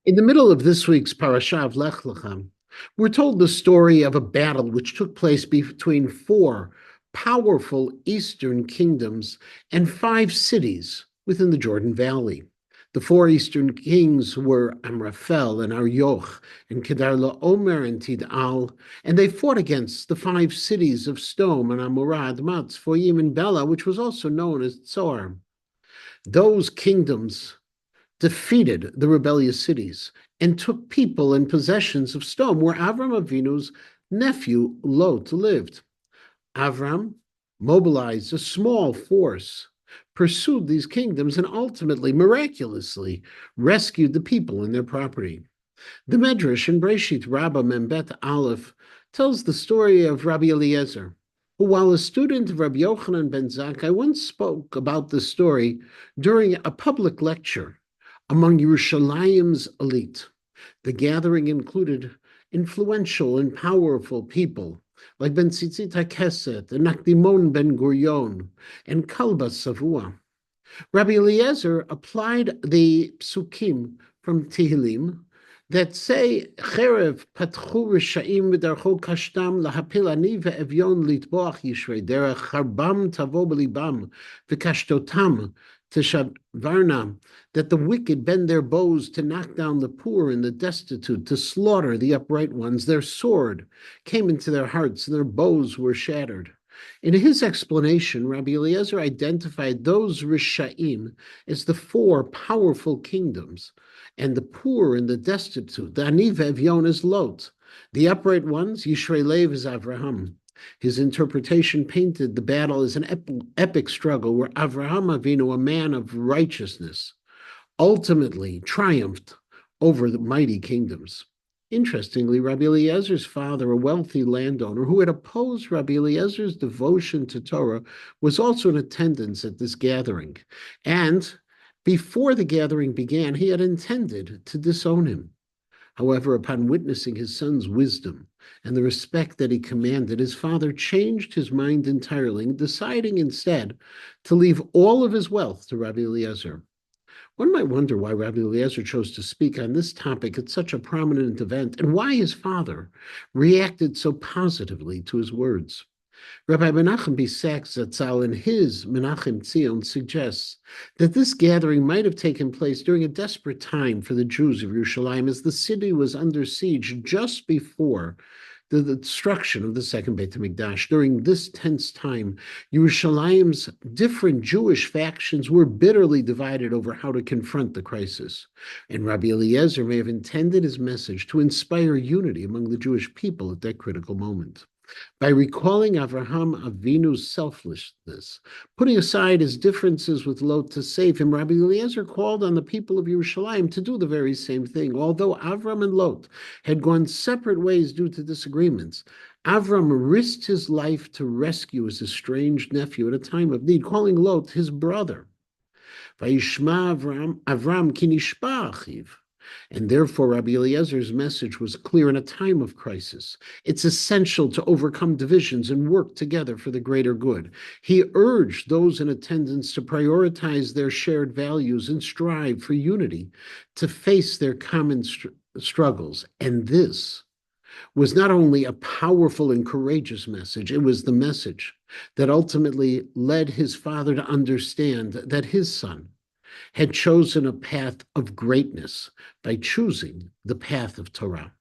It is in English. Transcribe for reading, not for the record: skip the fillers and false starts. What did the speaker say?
In the middle of this week's parasha of Lech Lecha, we're told the story of a battle which took place between four powerful eastern kingdoms and five cities within the Jordan Valley. The four eastern kings were Amraphel and Aryoch and Kedar Laomer and Tidal, and they fought against the five cities of Stom and Amorad, Matz, Foyim, and Bela, which was also known as Tzor. Those kingdoms defeated the rebellious cities and took people and possessions of Sodom, where Avram Avinu's nephew Lot lived. Avram mobilized a small force, pursued these kingdoms, and ultimately, miraculously, rescued the people and their property. The Medrash in Breshit Rabbah Membet Aleph tells the story of Rabbi Eliezer, who, while a student of Rabbi Yochanan ben Zakkai, once spoke about the story during a public lecture among Yerushalayim's elite. The gathering included influential and powerful people like Ben Tzitzit HaKeset and Nakdimon ben Gurion and Kalba Savua. Rabbi Eliezer applied the psukim from Tehillim that say, Cherev patchu risha'im v'darcho kashtam lahapil ani ve'evyon litboach yishrei derech charbam tavo b'libam v'kashtotam teshavarna, that the wicked bend their bows to knock down the poor and the destitute, to slaughter the upright ones. Their sword came into their hearts and their bows were shattered. In his explanation, Rabbi Eliezer identified those Risha'im as the four powerful kingdoms, and the poor and the destitute, the Ani ve'Evyon, is Lot. The upright ones, Yishrei Lev, is Avraham. His interpretation painted the battle as an epic struggle where Avraham Avinu, a man of righteousness, ultimately triumphed over the mighty kingdoms. Interestingly, Rabbi Eliezer's father, a wealthy landowner who had opposed Rabbi Eliezer's devotion to Torah, was also in attendance at this gathering. And before the gathering began, he had intended to disown him. However, upon witnessing his son's wisdom and the respect that he commanded, his father changed his mind entirely, deciding instead to leave all of his wealth to Rabbi Eliezer. One might wonder why Rabbi Eliezer chose to speak on this topic at such a prominent event and why his father reacted so positively to his words. Rabbi Menachem B. Sachs Zatzal in his Menachem Tzion suggests that this gathering might have taken place during a desperate time for the Jews of Yerushalayim, as the city was under siege just before the destruction of the second Beit HaMikdash. During this tense time, Yerushalayim's different Jewish factions were bitterly divided over how to confront the crisis. And Rabbi Eliezer may have intended his message to inspire unity among the Jewish people at that critical moment. By recalling Avraham Avinu's selflessness, putting aside his differences with Lot to save him, Rabbi Eliezer called on the people of Yerushalayim to do the very same thing. Although Avram and Lot had gone separate ways due to disagreements, Avram risked his life to rescue his estranged nephew at a time of need, calling Lot his brother. Vayishma Avram ki nishba achiv. And therefore, Rabbi Eliezer's message was clear in a time of crisis. It's essential to overcome divisions and work together for the greater good. He urged those in attendance to prioritize their shared values and strive for unity to face their common struggles. And this was not only a powerful and courageous message, it was the message that ultimately led his father to understand that his son had chosen a path of greatness by choosing the path of Torah.